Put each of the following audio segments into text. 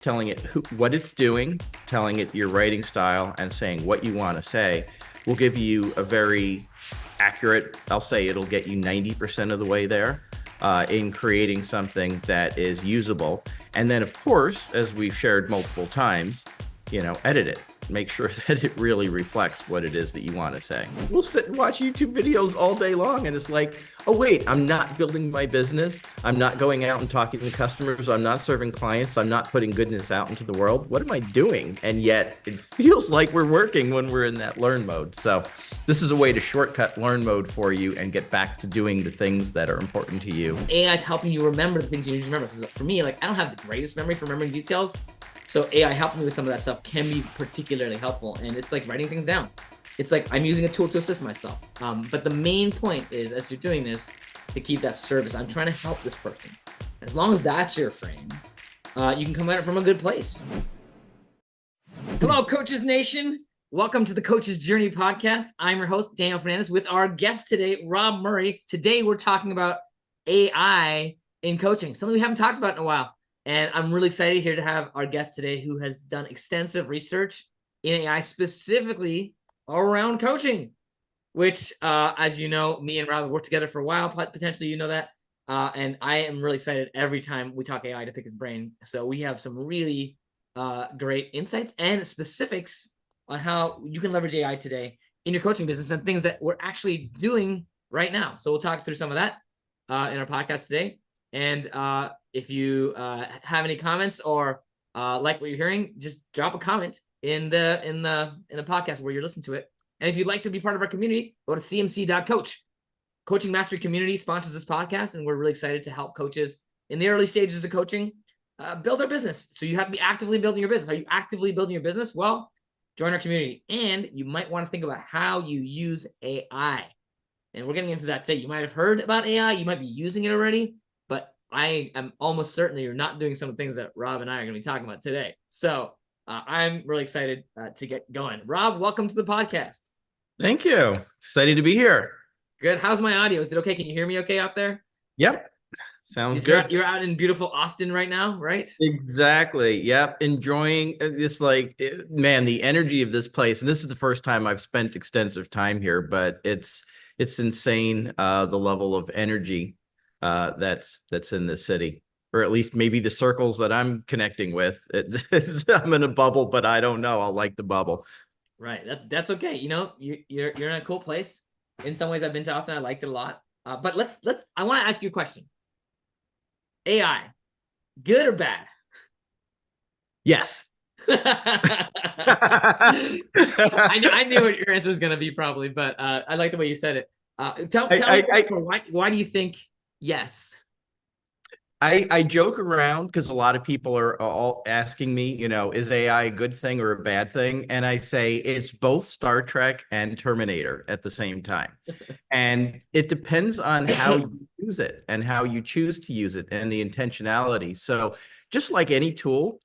telling it what it's doing, telling it your writing style, and saying what you want to say will give you a very accurate, I'll say it'll get you 90% of the way there in creating something that is usable. And then, of course, as we've shared multiple times, edit it. Make sure that it really reflects what it is that you want to say. We'll sit and watch YouTube videos all day long, and it's like, oh, wait, I'm not building my business. I'm not going out and talking to customers. I'm not serving clients. I'm not putting goodness out into the world. What am I doing? And yet it feels like we're working when we're in that learn mode. So this is a way to shortcut learn mode for you and get back to doing the things that are important to you. AI is helping you remember the things you need to remember. Because for me, I don't have the greatest memory for remembering details. So AI helping me with some of that stuff can be particularly helpful. And it's like writing things down. It's like I'm using a tool to assist myself. But the main point is, as you're doing this, to keep that service. I'm trying to help this person. As long as that's your frame, you can come at it from a good place. Hello, Coaches Nation. Welcome to the Coach's Journey podcast. I'm your host, Daniel Fernandez, with our guest today, Rob Murray. Today, we're talking about AI in coaching, something we haven't talked about in a while. And I'm really excited here to have our guest today who has done extensive research in AI, specifically around coaching, which, as you know, me and Rob have worked together for a while. Potentially, you know that. And I am really excited every time we talk AI to pick his brain. So we have some really great insights and specifics on how you can leverage AI today in your coaching business and things that we're actually doing right now. So we'll talk through some of that in our podcast today. And if you have any comments or like what you're hearing, just drop a comment in the podcast where you're listening to it. And if you'd like to be part of our community, go to cmc.coach. Coaching Mastery Community sponsors this podcast, and we're really excited to help coaches in the early stages of coaching build their business. So you have to be actively building your business. Are you actively building your business? Well, join our community. And you might want to think about how you use AI. And we're getting into that today. You might have heard about AI. You might be using it already. But I am almost certain that you're not doing some of the things that Rob and I are going to be talking about today. So I'm really excited to get going. Rob, welcome to the podcast. Thank you. Excited to be here. Good. How's my audio? Is it okay? Can you hear me okay out there? Yep. Sounds good. You're out in beautiful Austin right now, right? Exactly. Yep. Enjoying this, man, the energy of this place. And this is the first time I've spent extensive time here, but it's insane, the level of energy that's in the city, or at least maybe the circles that I'm connecting with. I'm in a bubble, but I don't know. I'll like the bubble. Right. That's okay. You're in a cool place. In some ways, I've been to Austin. I liked it a lot. But I want to ask you a question. AI, good or bad? Yes. I knew what your answer was going to be probably, but I like the way you said it. Tell me why do you think yes? I joke around because a lot of people are all asking me, is AI a good thing or a bad thing? And I say it's both Star Trek and Terminator at the same time. And it depends on how you use it and how you choose to use it and the intentionality. So just like any tool,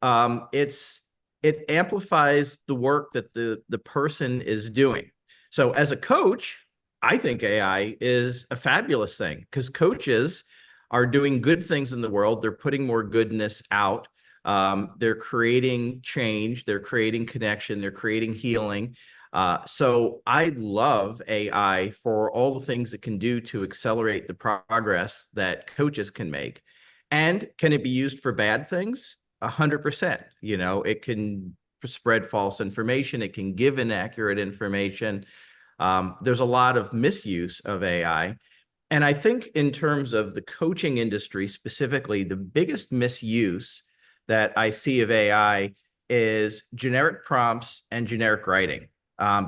it amplifies the work that the person is doing. So as a coach, I think AI is a fabulous thing because coaches are doing good things in the world. They're putting more goodness out. They're creating change. They're creating connection. They're creating healing. So I love AI for all the things it can do to accelerate the progress that coaches can make. And can it be used for bad things? 100%. It can spread false information. It can give inaccurate information. There's a lot of misuse of AI. And I think in terms of the coaching industry specifically, the biggest misuse that I see of AI is generic prompts and generic writing.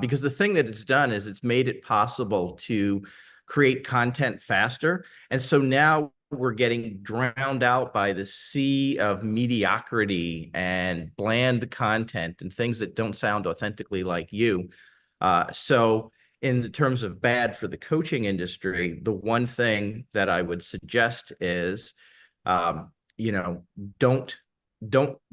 Because the thing that it's done is it's made it possible to create content faster. And so now we're getting drowned out by the sea of mediocrity and bland content and things that don't sound authentically like you. So in terms of bad for the coaching industry, the one thing that I would suggest is, don't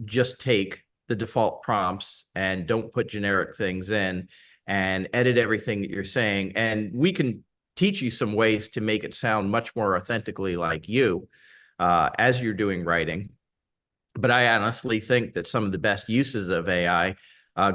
just take the default prompts and don't put generic things in and edit everything that you're saying. And we can teach you some ways to make it sound much more authentically like you as you're doing writing. But I honestly think that some of the best uses of AI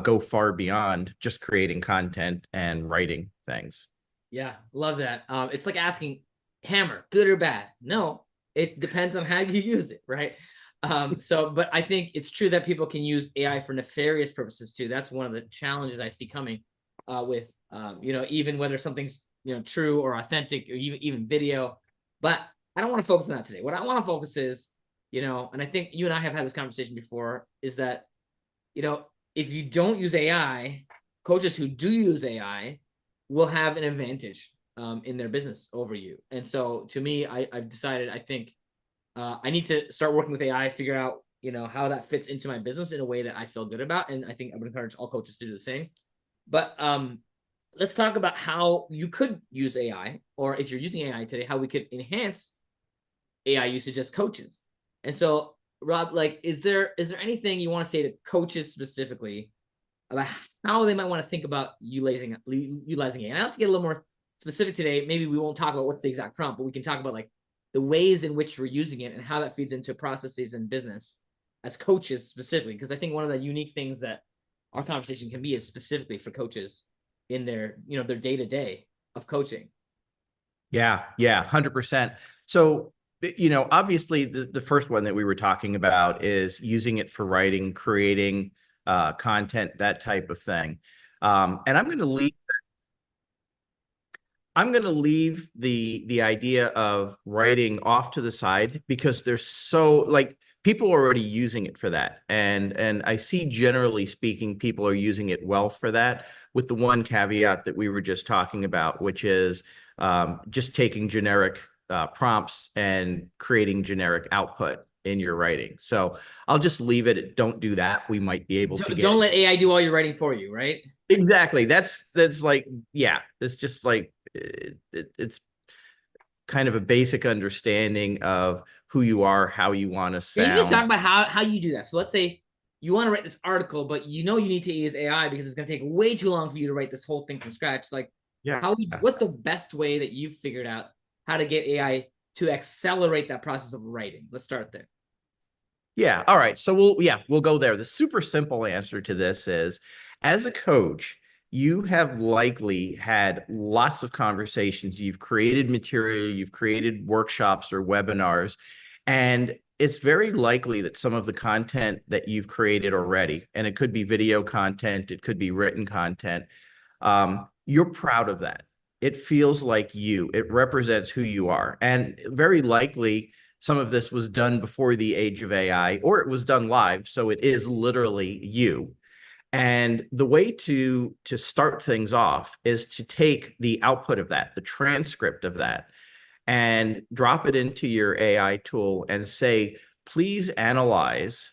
go far beyond just creating content and writing things. Yeah, love that. It's like asking hammer, good or bad? No, it depends on how you use it, right? But I think it's true that people can use AI for nefarious purposes too. That's one of the challenges I see coming with, even whether something's, true or authentic or even video. But I don't want to focus on that today. What I want to focus is, and I think you and I have had this conversation before, is that, if you don't use AI, coaches who do use AI will have an advantage in their business over you. And so to me, I've decided, I think I need to start working with AI, figure out, how that fits into my business in a way that I feel good about. And I think I would encourage all coaches to do the same. But let's talk about how you could use AI, or if you're using AI today, how we could enhance AI usage as coaches. And so, Rob, like, is there anything you want to say to coaches specifically about how they might want to think about utilizing AI? And I want to get a little more specific today. Maybe we won't talk about what's the exact prompt, but we can talk about like the ways in which we're using it and how that feeds into processes and business as coaches specifically. Because I think one of the unique things that our conversation can be is specifically for coaches in their, their day-to-day of coaching. Yeah, 100%. So, obviously the first one that we were talking about is using it for writing, creating content, that type of thing. And I'm going to leave the idea of writing off to the side, because there's so, like, people are already using it for that. And I see, generally speaking, people are using it well for that, with the one caveat that we were just talking about, which is just taking generic prompts and creating generic output in your writing. So I'll just leave it. Don't do that. We might be able to get. Don't let AI do all your writing for you, right? Exactly. That's like, yeah, it's just like, it's kind of a basic understanding of who you are, how you want to Can you just talk sound. about how you do that? So let's say you want to write this article, but you need to use AI because it's going to take way too long for you to write this whole thing from scratch. Like, Yeah. what's the best way that you've figured out how to get AI to accelerate that process of writing? Let's start there. Yeah. All right. So we'll go there. The super simple answer to this is, as a coach, you have likely had lots of conversations. You've created material, you've created workshops or webinars, and it's very likely that some of the content that you've created already, and it could be video content, it could be written content, you're proud of that. It feels like you, it represents who you are. And very likely, some of this was done before the age of AI, or it was done live. So it is literally you. And the way to start things off is to take the output of that, the transcript of that, and drop it into your AI tool and say, please analyze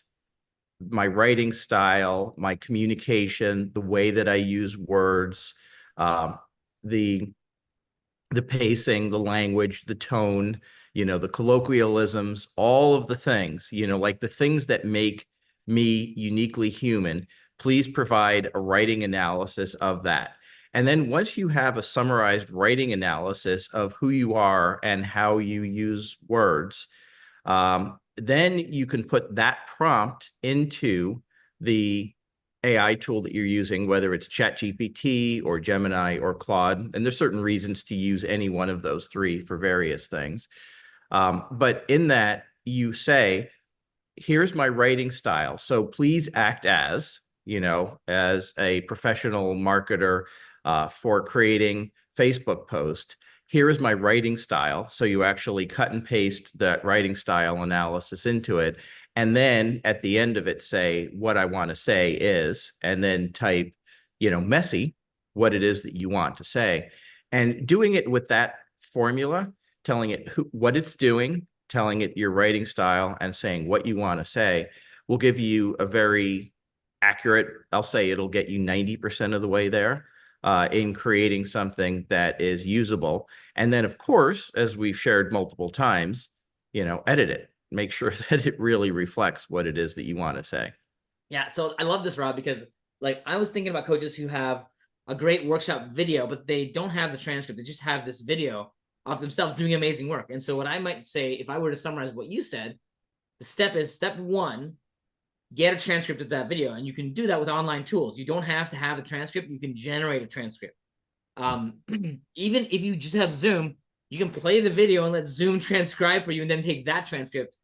my writing style, my communication, the way that I use words, um, the pacing, the language, the tone, the colloquialisms, all of the things, like the things that make me uniquely human. Please provide a writing analysis of that. And then once you have a summarized writing analysis of who you are and how you use words, then you can put that prompt into the AI tool that you're using, whether it's ChatGPT or Gemini or Claude. And there's certain reasons to use any one of those three for various things. But in that, you say, here's my writing style. So please act as, as a professional marketer for creating Facebook posts. Here is my writing style. So you actually cut and paste that writing style analysis into it. And then at the end of it, say what I want to say is, and then type, messy, what it is that you want to say. And doing it with that formula, telling it what it's doing, telling it your writing style, and saying what you want to say, will give you a very accurate, I'll say it'll get you 90% of the way there in creating something that is usable. And then, of course, as we've shared multiple times, edit it. Make sure that it really reflects what it is that you want to say. Yeah, so I love this, Rob, because like I was thinking about coaches who have a great workshop video, but they don't have the transcript. They just have this video of themselves doing amazing work. And so what I might say, if I were to summarize what you said, The step one, get a transcript of that video. And you can do that with online tools. You don't have to have a transcript. You can generate a transcript. Even if you just have Zoom, you can play the video and let Zoom transcribe for you and then take that transcript.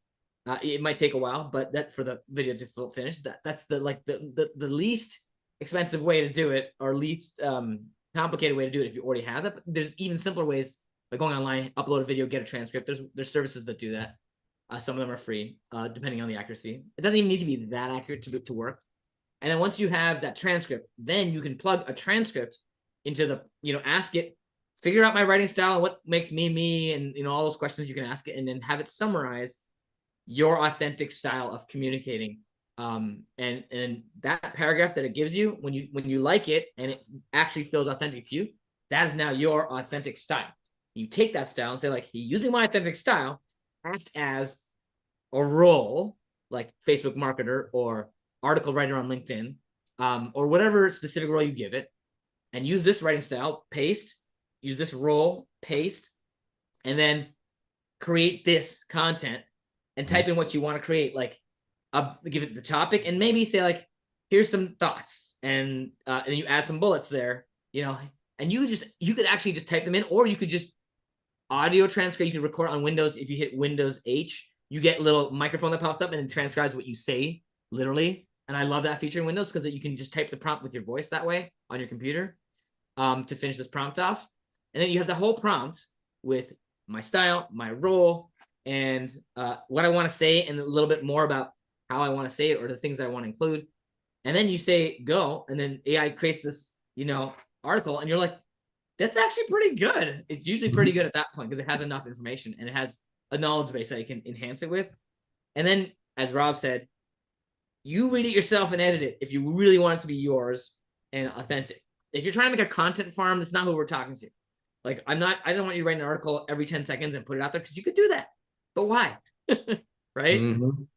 It might take a while, but that for the video to finish, that's the least expensive way to do it, or least complicated way to do it if you already have it. But there's even simpler ways, like going online, upload a video, get a transcript. There's services that do that. Some of them are free, depending on the accuracy. It doesn't even need to be that accurate to work. And then once you have that transcript, then you can plug a transcript into the, ask it, figure out my writing style and what makes me, and all those questions you can ask it, and then have it summarize your authentic style of communicating. And that paragraph that it gives you, when you like it and it actually feels authentic to you, that is now your authentic style. You take that style and say, like, using my authentic style, act as a role, like Facebook marketer or article writer on LinkedIn, or whatever specific role you give it, and use this writing style, paste, use this role, paste, and then create this content and type in what you want to create, like give it the topic and maybe say, like, here's some thoughts, and you add some bullets there, and you could actually just type them in, or you could just audio transcribe. You can record on Windows. If you hit Windows H, you get a little microphone that pops up and it transcribes what you say, literally. And I love that feature in Windows because you can just type the prompt with your voice that way on your computer to finish this prompt off. And then you have the whole prompt with my style, my role, and what I want to say, and a little bit more about how I want to say it or the things that I want to include. And then you say go, and then AI creates this, article, and you're like, that's actually pretty good. It's usually pretty good at that point because it has enough information and it has a knowledge base that you can enhance it with. And then, as Rob said, you read it yourself and edit it if you really want it to be yours and authentic. If you're trying to make a content farm, that's not who we're talking to. Like, I don't want you to write an article every 10 seconds and put it out there, because you could do that. But why? Right?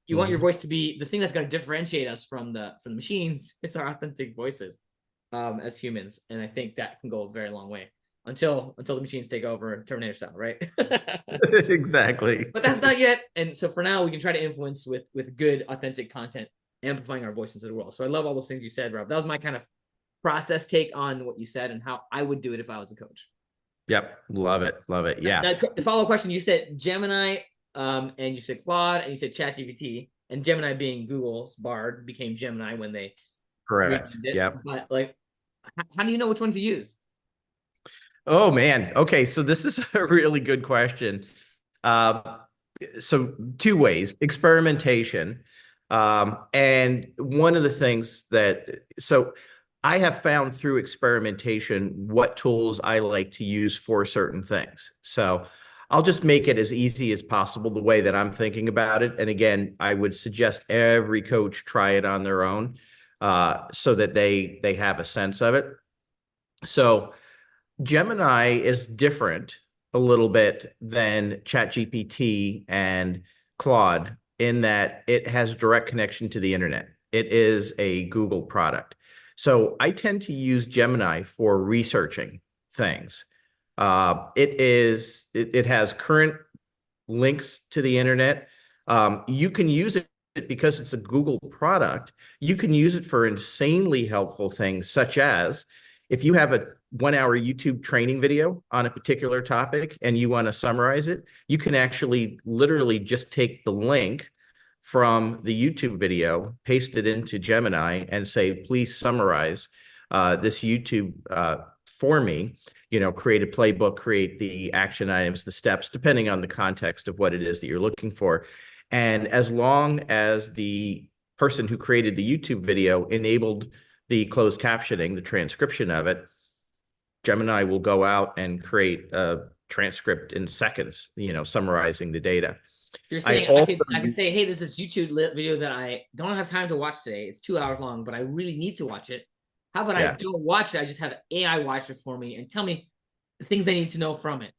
You want your voice to be the thing that's going to differentiate us from the machines. It's our authentic voices as humans. And I think that can go a very long way until the machines take over, Terminator style, right? Exactly. But that's not yet. And so for now, we can try to influence with good, authentic content, amplifying our voice into the world. So I love all those things you said, Rob. That was my kind of process take on what you said and how I would do it if I was a coach. Yep. Love it. Love it. Yeah. Now, the follow-up question, you said Gemini, and you said Claude, and you said ChatGPT, and Gemini, being Google's Bard, became Gemini when they Correct. Yep. But, like, how do you know which one to use? Oh, man. Okay. So this is a really good question. So two ways: experimentation. And one of the things so I have found through experimentation what tools I like to use for certain things. So I'll just make it as easy as possible the way that I'm thinking about it. And again, I would suggest every coach try it on their own so that they have a sense of it. So Gemini is different a little bit than ChatGPT and Claude in that it has direct connection to the internet. It is a Google product. So I tend to use Gemini for researching things. It has current links to the internet. You can use it because it's a Google product. You can use it for insanely helpful things, such as if you have a 1-hour YouTube training video on a particular topic and you want to summarize it, you can actually literally just take the link from the YouTube video, paste it into Gemini, and say, please summarize this YouTube for me. Create a playbook, create the action items, the steps, depending on the context of what it is that you're looking for. And as long as the person who created the YouTube video enabled the closed captioning, the transcription of it, Gemini will go out and create a transcript in seconds, summarizing the data. You're saying I can say, hey, this is YouTube video that I don't have time to watch today. It's 2 hours long, but I really need to watch it. How about I don't watch it? I just have AI watch it for me and tell me the things I need to know from it.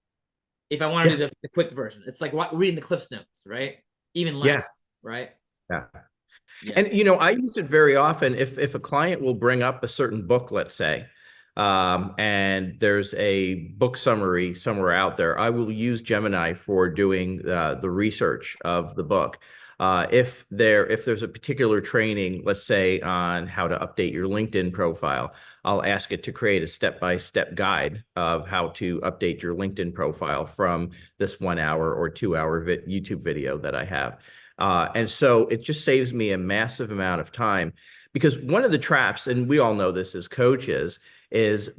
If I want to do the quick version, it's like reading the Cliff's Notes, right? Even less, right? Yeah. And, I use it very often if a client will bring up a certain book, let's say, and there's a book summary somewhere out there, I will use Gemini for doing the research of the book. If there's a particular training, let's say on how to update your LinkedIn profile, I'll ask it to create a step-by-step guide of how to update your LinkedIn profile from this 1 hour or 2 hour YouTube video that I have. And so it just saves me a massive amount of time, because one of the traps, and we all know this as coaches, is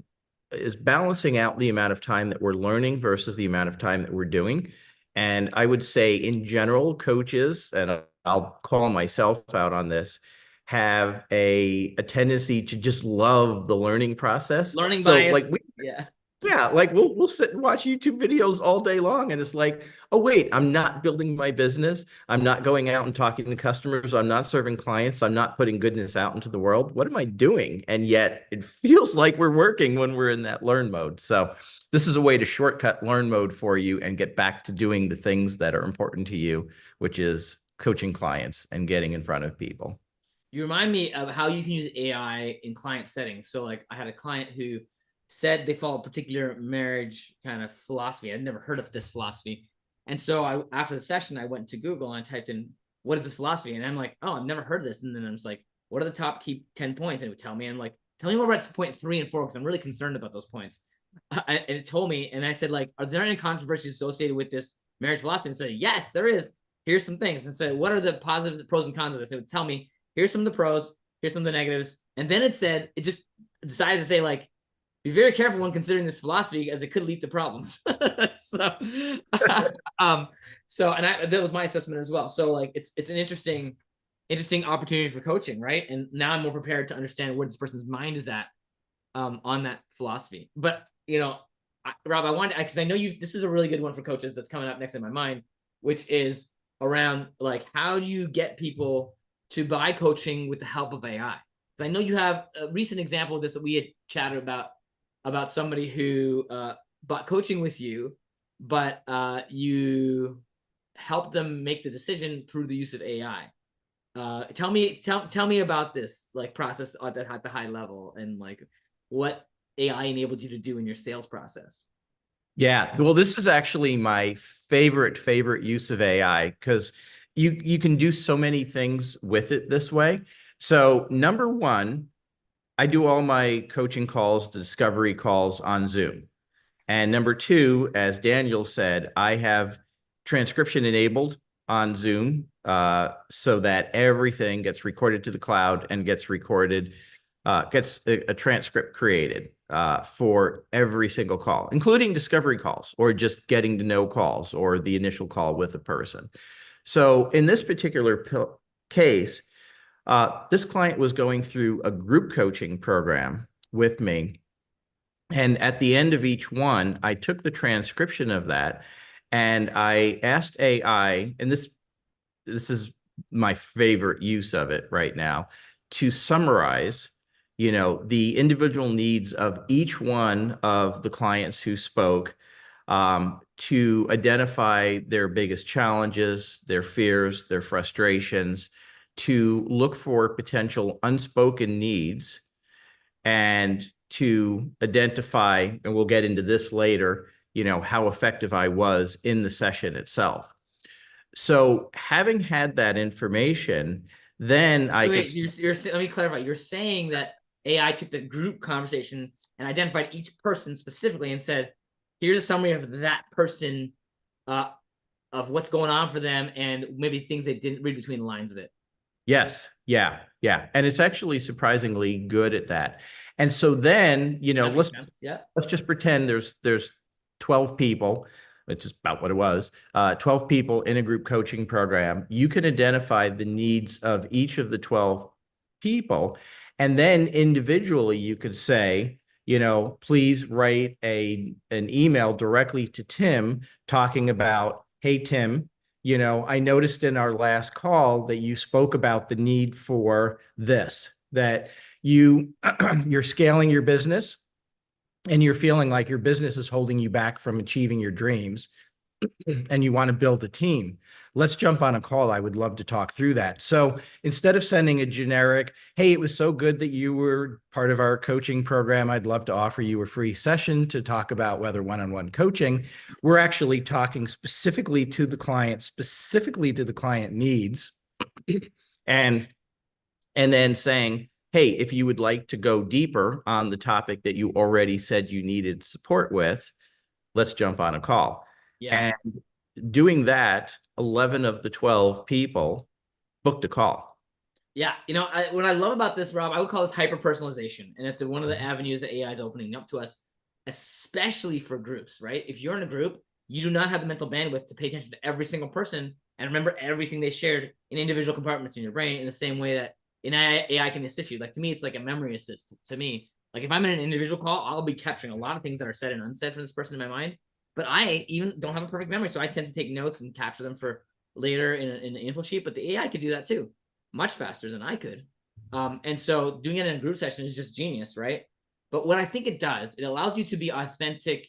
balancing out the amount of time that we're learning versus the amount of time that we're doing. And I would say in general, coaches, and I'll call myself out on this, have a tendency to just love the learning process. Learning So like bias. Yeah. yeah, like we'll sit and watch YouTube videos all day long, and it's like, oh wait, I'm not building my business. I'm not going out and talking to customers. I'm not serving clients. I'm not putting goodness out into the world. What am I doing? And yet it feels like we're working when we're in that learn mode. So this is a way to shortcut learn mode for you and get back to doing the things that are important to you, which is coaching clients and getting in front of people. You remind me of how you can use AI in client settings. So like I had a client who said they follow a particular marriage kind of philosophy. I'd never heard of this philosophy. And so after the session, I went to Google and I typed in, what is this philosophy? And I'm like, oh, I've never heard of this. And then I'm just like, what are the top key 10 points? And it would tell me, and I'm like, tell me more about point 3 and 4, because I'm really concerned about those points. And it told me, and I said, like, are there any controversies associated with this marriage philosophy? And it said, yes, there is. Here's some things. And said, what are the positives, pros, and cons of this? It would tell me, here's some of the pros, here's some of the negatives. And then it just decided to say, like, be very careful when considering this philosophy, as it could lead to problems. So, that was my assessment as well. So like, it's an interesting opportunity for coaching, right? And now I'm more prepared to understand where this person's mind is at, on that philosophy. But Rob, I wanted, because I know this is a really good one for coaches that's coming up next in my mind, which is around like, how do you get people to buy coaching with the help of AI? Because I know you have a recent example of this that we had chatted about somebody who bought coaching with you, but you helped them make the decision through the use of AI. Tell me about this like process at the high level, and like what AI enabled you to do in your sales process. Yeah, well, this is actually my favorite use of AI, because you can do so many things with it this way. So number one, I do all my coaching calls, the discovery calls on Zoom. And number two, as Daniel said, I have transcription enabled on Zoom, so that everything gets recorded to the cloud and gets a transcript created for every single call, including discovery calls or just getting to know calls or the initial call with a person. So in this particular case, this client was going through a group coaching program with me. And at the end of each one, I took the transcription of that and I asked AI, and this is my favorite use of it right now, to summarize, the individual needs of each one of the clients who spoke, to identify their biggest challenges, their fears, their frustrations, to look for potential unspoken needs, and to identify, and we'll get into this later, how effective I was in the session itself. So having had that information, then I Wait, let me clarify. You're saying that AI took the group conversation and identified each person specifically and said, here's a summary of that person, of what's going on for them, and maybe things they didn't read between the lines of it. Yes. Yeah. And it's actually surprisingly good at that. And so then, let's just pretend there's 12 people, which is about what it was, 12 people in a group coaching program. You can identify the needs of each of the 12 people. And then individually, you could say, please write an email directly to Tim talking about, hey, Tim, I noticed in our last call that you spoke about the need for this, that you're scaling your business and you're feeling like your business is holding you back from achieving your dreams. and you want to build a team, let's jump on a call. I would love to talk through that. So instead of sending a generic, hey, it was so good that you were part of our coaching program, I'd love to offer you a free session to talk about whether one-on-one coaching, we're actually talking specifically to the client, specifically to the client needs, and then saying, hey, if you would like to go deeper on the topic that you already said you needed support with, let's jump on a call. Yeah. And doing that, 11 of the 12 people booked a call. Yeah. What I love about this, Rob, I would call this hyper personalization. And it's one of the avenues that AI is opening up to us, especially for groups, right? If you're in a group, you do not have the mental bandwidth to pay attention to every single person and remember everything they shared in individual compartments in your brain in the same way that AI can assist you. Like, to me, it's like a memory assist to me. Like, if I'm in an individual call, I'll be capturing a lot of things that are said and unsaid from this person in my mind. But I even don't have a perfect memory, so I tend to take notes and capture them for later in the info sheet. But the AI could do that too, much faster than I could. And so doing it in a group session is just genius, right? But what I think it does, it allows you to be authentic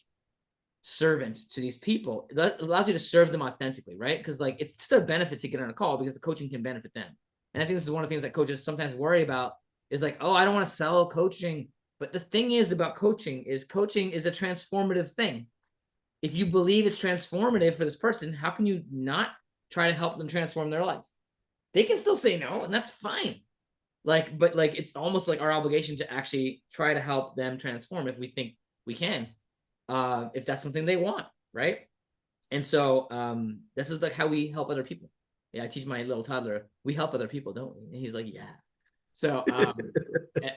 servant to these people. It allows you to serve them authentically, right? Because like it's to their benefit to get on a call because the coaching can benefit them. And I think this is one of the things that coaches sometimes worry about is like, oh, I don't want to sell coaching. But the thing is about coaching is a transformative thing. If you believe it's transformative for this person, how can you not try to help them transform their life? They can still say no, and that's fine. But it's almost like our obligation to actually try to help them transform if we think we can, if that's something they want, right? And so this is like how we help other people. Yeah, I teach my little toddler, we help other people, don't we? And he's like, yeah. So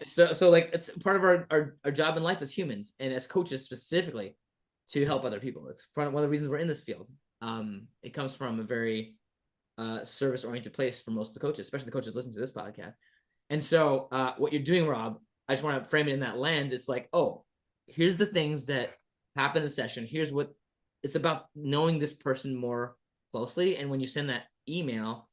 so like it's part of our job in life as humans and as coaches specifically to help other people. It's one of the reasons we're in this field. It comes from a very service-oriented place for most of the coaches, especially the coaches listening to this podcast. And so what you're doing, Rob, I just want to frame it in that lens. It's like, oh, here's the things that happen in the session. Here's what it's about, knowing this person more closely. And when you send that email,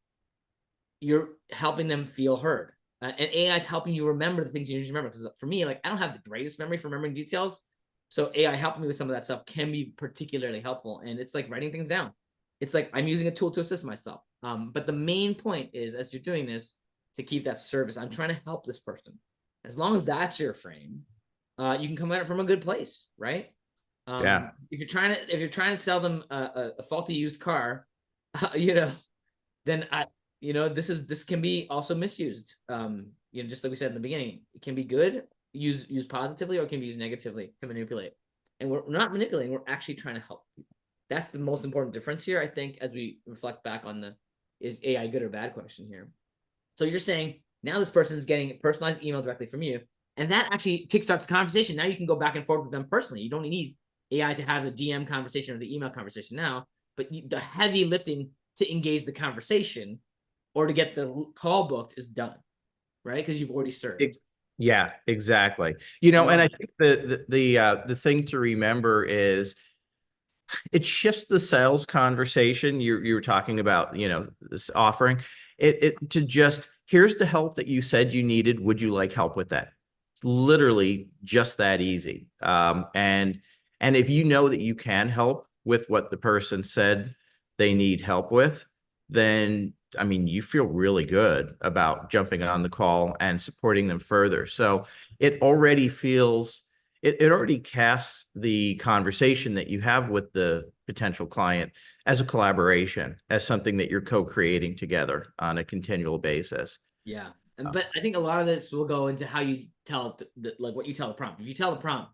you're helping them feel heard. And AI is helping you remember the things you need to remember. Because for me, like, I don't have the greatest memory for remembering details. So AI helping me with some of that stuff can be particularly helpful. And it's like writing things down. It's like I'm using a tool to assist myself. But the main point is, as you're doing this, to keep that service. I'm trying to help this person. As long as that's your frame, you can come at it from a good place, right? Yeah. If you're trying to sell them a faulty used car, then this can be also misused. Just like we said in the beginning, it can be good, used positively, or it can be used negatively to manipulate. And we're not manipulating; we're actually trying to help people. That's the most important difference here, I think, as we reflect back on is AI good or bad question here. So you're saying now this person is getting a personalized email directly from you, and that actually kickstarts the conversation. Now you can go back and forth with them personally. You don't need AI to have the DM conversation or the email conversation now, but the heavy lifting to engage the conversation or to get the call booked is done, right? Because you've already served. Yeah, exactly. And I think the thing to remember is it shifts the sales conversation. You were talking about, this offering it to just, here's the help that you said you needed. Would you like help with that? It's literally just that easy. And if you know that you can help with what the person said they need help with, then I mean, you feel really good about jumping on the call and supporting them further. So it already feels, it already casts the conversation that you have with the potential client as a collaboration, as something that you're co-creating together on a continual basis. Yeah. But I think a lot of this will go into how you tell like what you tell the prompt. If you tell the prompt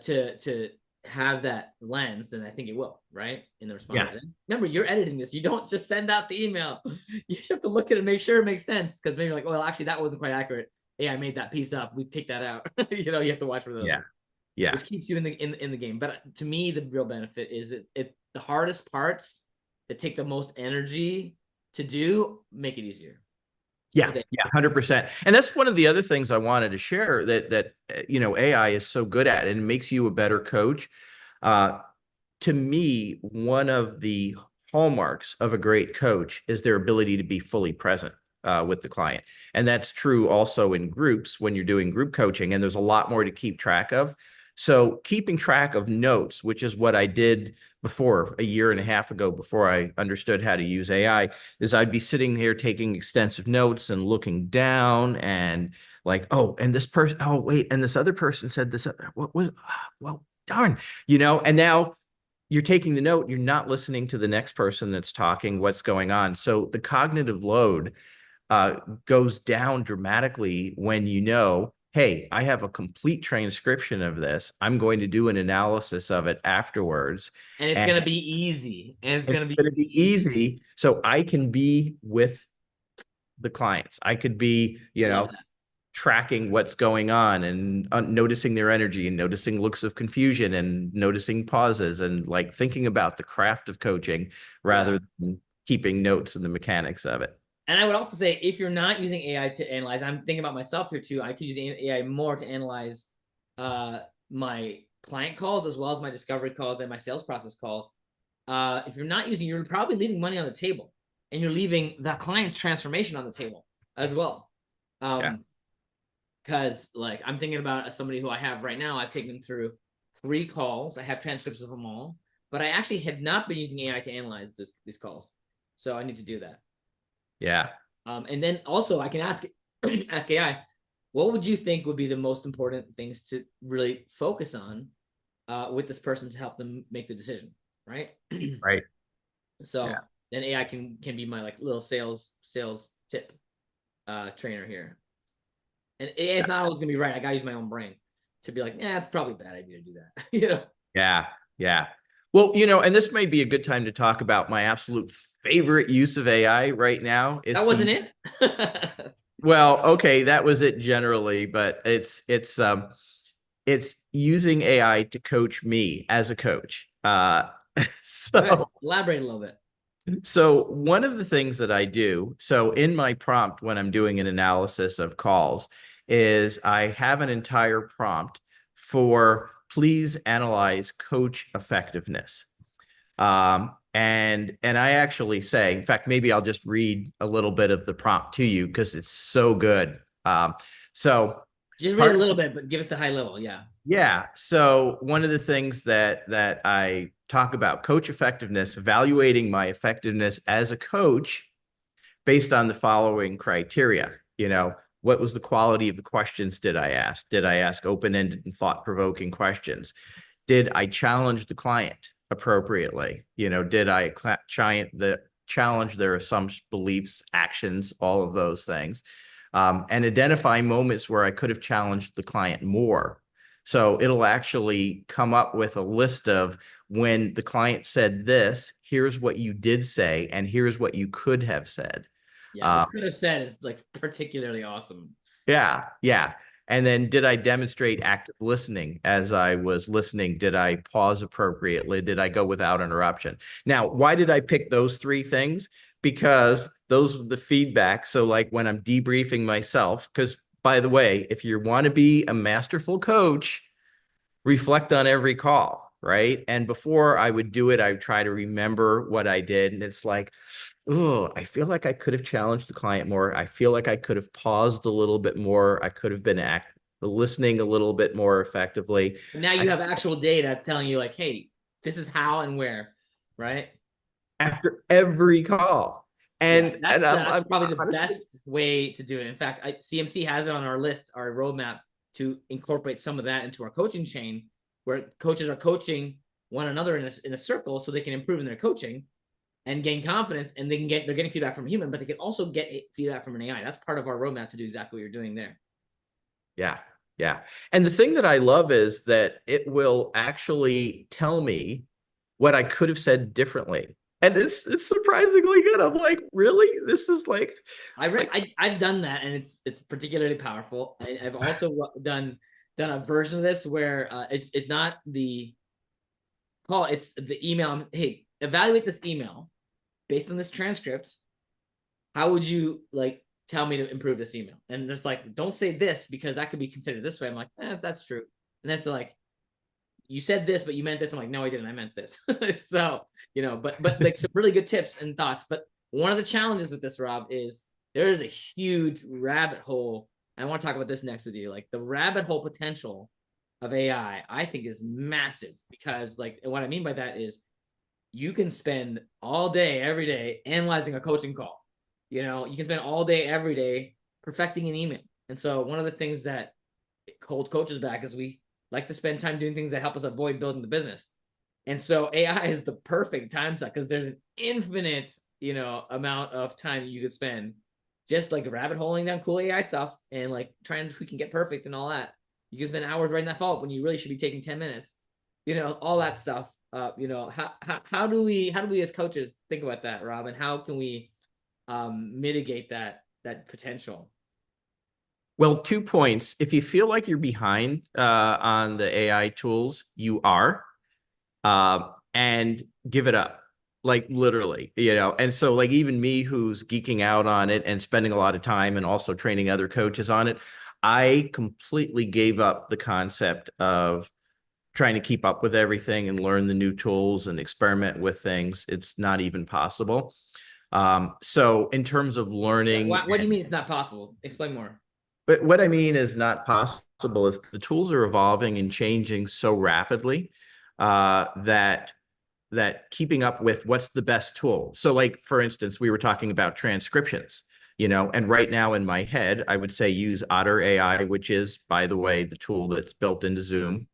to have that lens, then I think it will, right? In the response. Yeah. Remember, you're editing this. You don't just send out the email. You have to look at it and make sure it makes sense. Because maybe you're like, well, actually, that wasn't quite accurate. Hey, I made that piece up. We take that out. You have to watch for those. Yeah. Which keeps you in the game. But to me, the real benefit is the hardest parts that take the most energy to do, make it easier. Yeah, 100%. And that's one of the other things I wanted to share that AI is so good at, and it makes you a better coach. To me, one of the hallmarks of a great coach is their ability to be fully present with the client. And that's true also in groups when you're doing group coaching, and there's a lot more to keep track of. So keeping track of notes, which is what I did before, a year and a half ago, before I understood how to use AI, is I'd be sitting here taking extensive notes and looking down and like, oh, and this person, oh, wait, and this other person said this, what was, well, darn, and now you're taking the note, you're not listening to the next person that's talking, what's going on. So the cognitive load goes down dramatically when hey, I have a complete transcription of this. I'm going to do an analysis of it afterwards. And it's And going to be easy. And it's it's going to going to be be easy. So I can be with the clients. I could be, love that. tracking what's going on and noticing their energy and noticing looks of confusion and noticing pauses and like thinking about the craft of coaching rather than keeping notes and the mechanics of it. And I would also say, if you're not using AI to analyze, I'm thinking about myself here too. I could use AI more to analyze my client calls as well as my discovery calls and my sales process calls. If you're not using, you're probably leaving money on the table, and you're leaving the client's transformation on the table as well. Because like I'm thinking about somebody who I have right now. I've taken them through 3 calls. I have transcripts of them all, but I actually have not been using AI to analyze these calls. So I need to do that. Yeah. And then also I can ask ask AI, what would you think would be the most important things to really focus on with this person to help them make the decision, right? Right. So then AI can be my like little sales tip trainer here. And AI is not always gonna be right. I gotta use my own brain to be like, yeah, it's probably a bad idea to do that. Yeah. Yeah. Well, and this may be a good time to talk about my absolute favorite use of AI right now. That wasn't it. Well, okay, that was it generally, but it's using AI to coach me as a coach. So elaborate a little bit. So one of the things that I do, so in my prompt when I'm doing an analysis of calls, is I have an entire prompt for please analyze coach effectiveness. And I actually say, in fact, maybe I'll just read a little bit of the prompt to you because it's so good. So just read a little bit, but give us the high level. Yeah. Yeah. So one of the things that I talk about, coach effectiveness, evaluating my effectiveness as a coach based on the following criteria. What was the quality of the questions did I ask? Did I ask open-ended and thought-provoking questions? Did I challenge the client appropriately? Did I challenge their assumptions, beliefs, actions, all of those things? And identify moments where I could have challenged the client more. So it'll actually come up with a list of when the client said this, here's what you did say, and here's what you could have said. Yeah, what could have said is like particularly awesome. Yeah, yeah. And then did I demonstrate active listening as I was listening? Did I pause appropriately? Did I go without interruption? Now, why did I pick those 3 things? Because those are the feedback. So like when I'm debriefing myself, because by the way, if you want to be a masterful coach, reflect on every call, right? And before I would do it, I would try to remember what I did. And it's like, oh, I feel like I could have challenged the client more. I feel like I could have paused a little bit more. I could have been listening a little bit more effectively. And now you have actual data that's telling you like, hey, this is how and where, right? After every call. And that's I'm probably the honestly, best way to do it. In fact, CMC has it on our list, our roadmap, to incorporate some of that into our coaching chain, where coaches are coaching one another in a circle so they can improve in their coaching and gain confidence, and they're getting feedback from a human, but they can also get feedback from an AI. That's part of our roadmap to do exactly what you're doing there. Yeah. Yeah. And the thing that I love is that it will actually tell me what I could have said differently. And it's surprisingly good. I'm like, really? This is like I've done that, and it's particularly powerful. I've also done a version of this where it's not the call, it's the email. Hey, evaluate this email based on this transcript. How would you like tell me to improve this email? And it's like, don't say this because that could be considered this way. I'm like, that's true. And then it's like, you said this, but you meant this. I'm like, no, I didn't. I meant this. So, but like some really good tips and thoughts. But one of the challenges with this, Rob, is there is a huge rabbit hole. I want to talk about this next with you. Like the rabbit hole potential of AI, I think is massive because like what I mean by that is you can spend all day, every day analyzing a coaching call. You know, you can spend all day, every day perfecting an email. And so one of the things that holds coaches back is we like to spend time doing things that help us avoid building the business. And so AI is the perfect time suck because there's an infinite, amount of time you could spend just like rabbit holing down cool AI stuff and like trying to tweak and get perfect and all that. You can spend hours writing that follow up when you really should be taking 10 minutes, all that stuff. How do we as coaches think about that, Rob, and how can we mitigate that potential? Well, 2 points. If you feel like you're behind on the AI tools, you are, and give it up, like literally, And so like even me who's geeking out on it and spending a lot of time and also training other coaches on it, I completely gave up the concept of trying to keep up with everything and learn the new tools and experiment with things. It's not even possible. So in terms of learning, What do you mean it's not possible? Explain more. but what I mean is not possible is the tools are evolving and changing so rapidly that keeping up with what's the best tool. So like, for instance, we were talking about transcriptions, and right now in my head, I would say use Otter AI, which is, by the way, the tool that's built into Zoom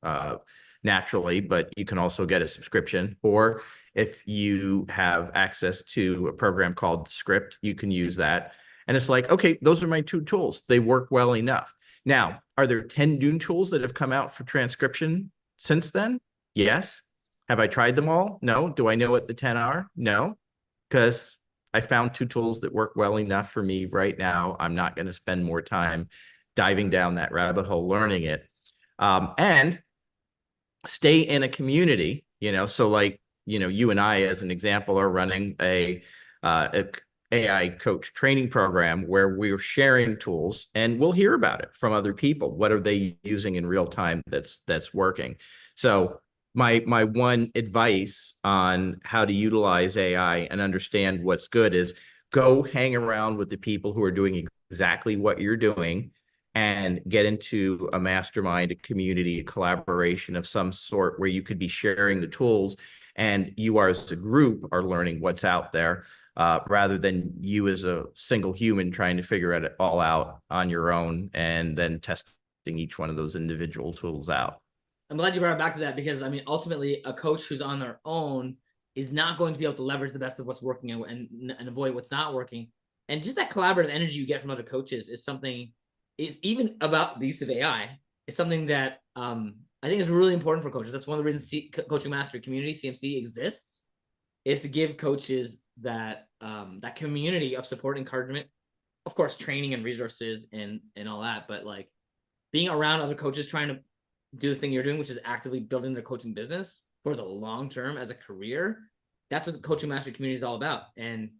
naturally, but you can also get a subscription. Or if you have access to a program called Script, you can use that. And it's like, okay, those are my two tools. They work well enough. Now, are there 10 Dune tools that have come out for transcription since then? Yes. Have I tried them all? No. Do I know what the 10 are? No, because I found two tools that work well enough for me right now. I'm not going to spend more time diving down that rabbit hole learning it. And stay in a community, so like, you and I, as an example, are running a AI coach training program where we're sharing tools and we'll hear about it from other people. What are they using in real time that's working? So my one advice on how to utilize AI and understand what's good is go hang around with the people who are doing exactly what you're doing and get into a mastermind, a community, a collaboration of some sort where you could be sharing the tools and you are as a group are learning what's out there, rather than you as a single human trying to figure it all out on your own and then testing each one of those individual tools out. I'm glad you brought it back to that because I mean, ultimately, a coach who's on their own is not going to be able to leverage the best of what's working and avoid what's not working. And just that collaborative energy you get from other coaches is something. Is even about the use of AI. It's something that I think is really important for coaches. That's one of the reasons Coaching Mastery Community (CMC) exists, is to give coaches that that community of support, encouragement, of course, training and resources and all that. But like being around other coaches trying to do the thing you're doing, which is actively building their coaching business for the long term as a career. That's what the Coaching Mastery Community is all about. And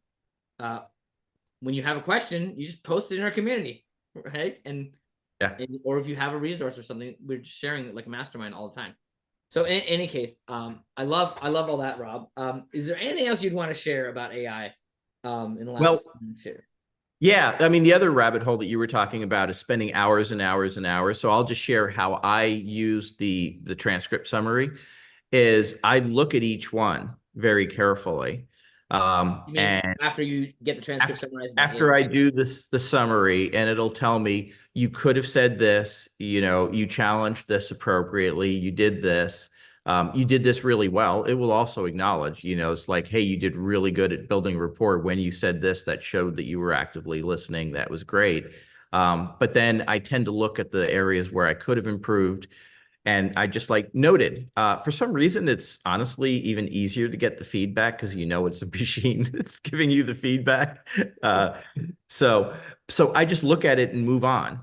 when you have a question, you just post it in our community, right? And or if you have a resource or something, we're just sharing like a mastermind all the time. So in any case, I love all that, Rob. Is there anything else you'd want to share about AI in the last few minutes here? Yeah, I mean, the other rabbit hole that you were talking about is spending hours and hours and hours. So I'll just share how I use the transcript summary. Is I look at each one very carefully. You mean And after you get the transcript summarized? after I do the summary, and it'll tell me you could have said this, you challenged this appropriately, you did this, you did this really well. It will also acknowledge, it's like, hey, you did really good at building rapport when you said this. That showed that you were actively listening. That was great. But then I tend to look at the areas where I could have improved. And I just like noted, for some reason, it's honestly even easier to get the feedback because it's a machine that's giving you the feedback. So I just look at it and move on,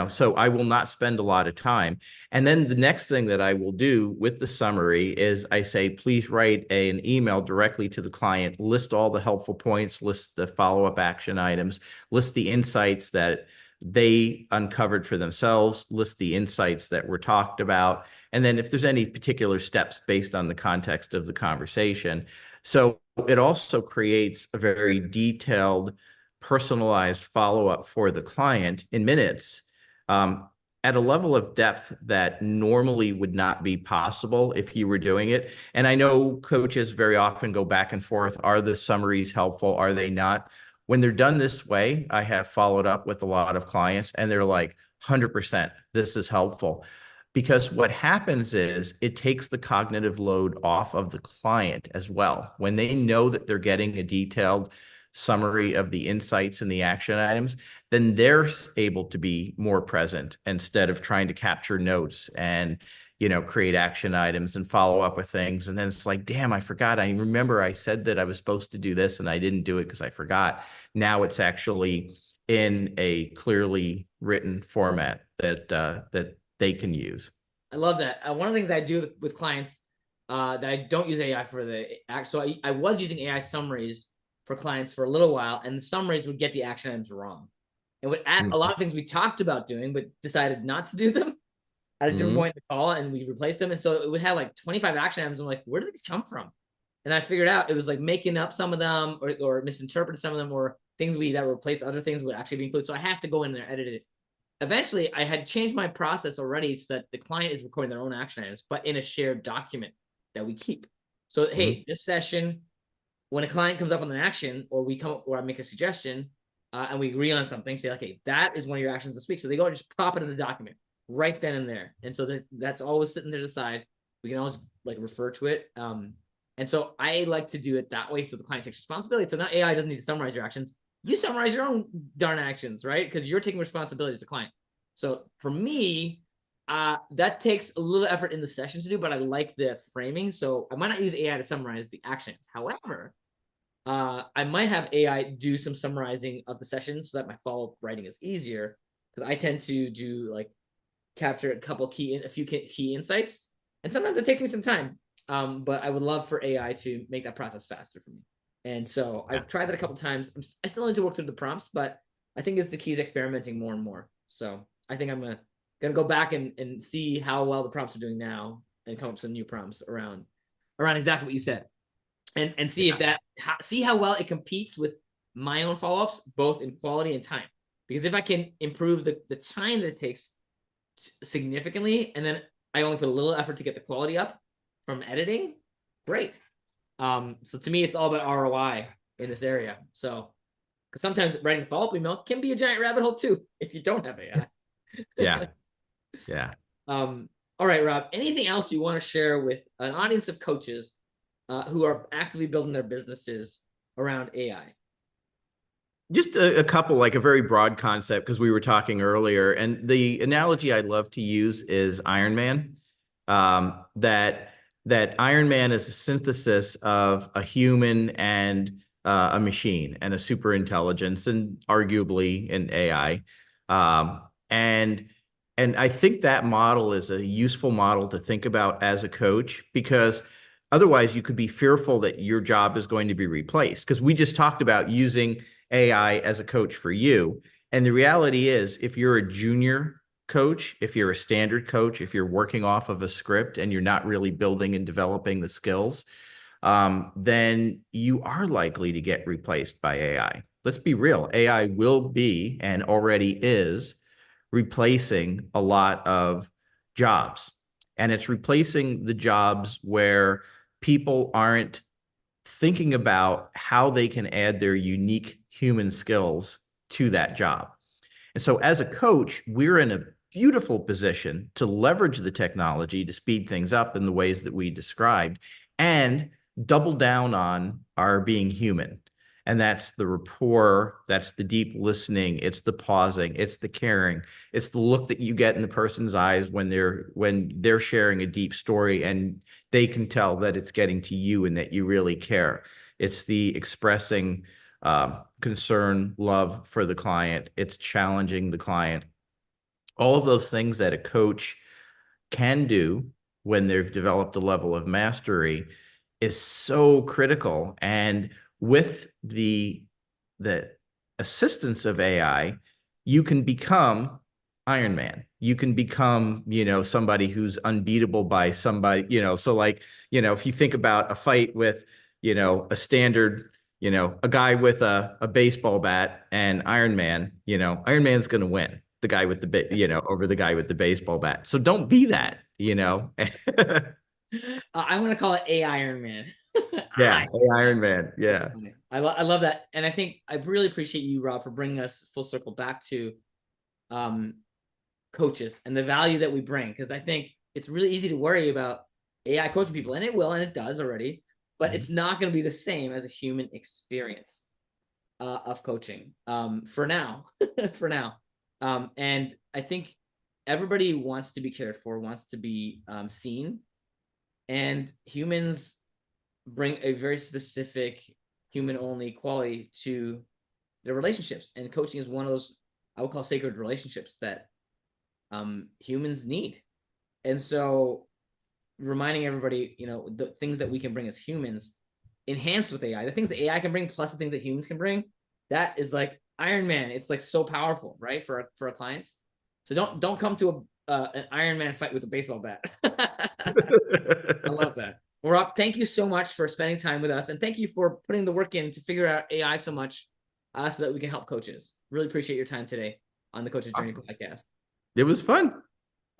so I will not spend a lot of time. And then the next thing that I will do with the summary is I say, please write an email directly to the client, list all the helpful points, list the follow-up action items, list the insights that they uncovered for themselves, list the insights that were talked about, and then if there's any particular steps based on the context of the conversation. So it also creates a very detailed, personalized follow-up for the client in minutes. at a level of depth that normally would not be possible if you were doing it. And I know coaches very often go back and forth. Are the summaries helpful? Are they not? When they're done this way, I have followed up with a lot of clients and they're like, 100%, this is helpful. Because what happens is it takes the cognitive load off of the client as well. When they know that they're getting a detailed summary of the insights and the action items, then they're able to be more present instead of trying to capture notes and, create action items and follow up with things. And then it's like, damn, I forgot. I remember I said that I was supposed to do this and I didn't do it because I forgot. Now it's actually in a clearly written format that they can use. I love that. One of the things I do with clients that I don't use AI for the act. So I was using AI summaries for clients for a little while, and the summaries would get the action items wrong. It would add a lot of things we talked about doing, but decided not to do them at a different point in the call, and we replaced them. And so it would have like 25 action items. I'm like, where did these come from? And I figured out it was like making up some of them or misinterpreting some of them, or things that replaced other things would actually be included. So I have to go in there and edit it. Eventually, I had changed my process already so that the client is recording their own action items, but in a shared document that we keep. So, hey, this session, when a client comes up with an action, or I make a suggestion, and we agree on something, say, okay, that is one of your actions this week. So they go and just pop it in the document right then and there. And so that's always sitting there to the side. We can always like refer to it. And so I like to do it that way so the client takes responsibility. So now AI doesn't need to summarize your actions. You summarize your own darn actions, right? Because you're taking responsibility as a client. So for me, that takes a little effort in the session to do, but I like the framing. So I might not use AI to summarize the actions. However, I might have AI do some summarizing of the session so that my follow-up writing is easier, because I tend to do like capture a few key insights, and sometimes it takes me some time. But I would love for AI to make that process faster for me. And so I've tried that a couple times. I still need to work through the prompts, but I think it's the key is experimenting more and more. So I think I'm gonna go back and see how well the prompts are doing now and come up with some new prompts around exactly what you said. And see see how well it competes with my own follow-ups, both in quality and time. Because if I can improve the time that it takes significantly, and then I only put a little effort to get the quality up from editing, great. So to me, it's all about ROI in this area. So, because sometimes writing a follow-up email can be a giant rabbit hole too if you don't have AI. Yeah. All right, Rob. Anything else you want to share with an audience of coaches who are actively building their businesses around AI? Just a couple, like a very broad concept, because we were talking earlier, and the analogy I love to use is Iron Man. That Iron Man is a synthesis of a human and a machine and a super intelligence and arguably an AI. And I think that model is a useful model to think about as a coach, because otherwise you could be fearful that your job is going to be replaced. Because we just talked about using AI as a coach for you. And the reality is, if you're a junior coach, if you're a standard coach, if you're working off of a script and you're not really building and developing the skills, then you are likely to get replaced by AI. Let's be real. AI will be, and already is, replacing a lot of jobs. And it's replacing the jobs where people aren't thinking about how they can add their unique human skills to that job. And so as a coach, we're in a beautiful position to leverage the technology to speed things up in the ways that we described and double down on our being human. And that's the rapport, that's the deep listening, it's the pausing, it's the caring, it's the look that you get in the person's eyes when they're sharing a deep story and they can tell that it's getting to you and that you really care. It's the expressing concern, love for the client. It's challenging the client. All of those things that a coach can do when they've developed a level of mastery is so critical. And with the assistance of AI, you can become Iron Man. You can become, somebody who's unbeatable by somebody, so like, if you think about a fight with, a standard, a guy with a baseball bat and Iron Man, Iron Man's going to win. the guy with over the guy with the baseball bat. So don't be that, I want to call it a Iron Man. Yeah, Iron Man. Yeah. I love that, and I think I really appreciate you, Rob, for bringing us full circle back to coaches and the value that we bring, because I think it's really easy to worry about AI coaching people, and it will, and it does already, but it's not going to be the same as a human experience of coaching for now. For now. And I think everybody wants to be cared for, wants to be seen, and humans bring a very specific human-only quality to their relationships, and coaching is one of those I would call sacred relationships that humans need. And so reminding everybody, the things that we can bring as humans enhanced with AI, the things that AI can bring plus the things that humans can bring, that is like Iron Man. It's like so powerful, right? For our clients. So don't come to an Iron Man fight with a baseball bat. I love that. Well, Rob, thank you so much for spending time with us, and thank you for putting the work in to figure out AI so much so that we can help coaches. Really appreciate your time today on the Coach's Journey podcast. It was fun.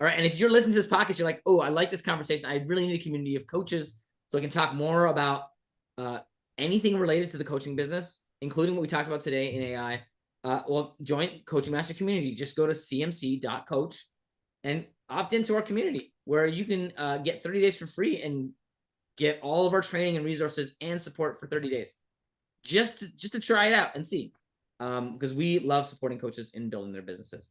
All right. And if you're listening to this podcast, you're like, oh, I like this conversation. I really need a community of coaches so I can talk more about anything related to the coaching business, including what we talked about today in AI. Well, join Coaching Master Community. Just go to cmc.coach and opt into our community where you can get 30 days for free and get all of our training and resources and support for 30 days just to try it out and see, because we love supporting coaches in building their businesses.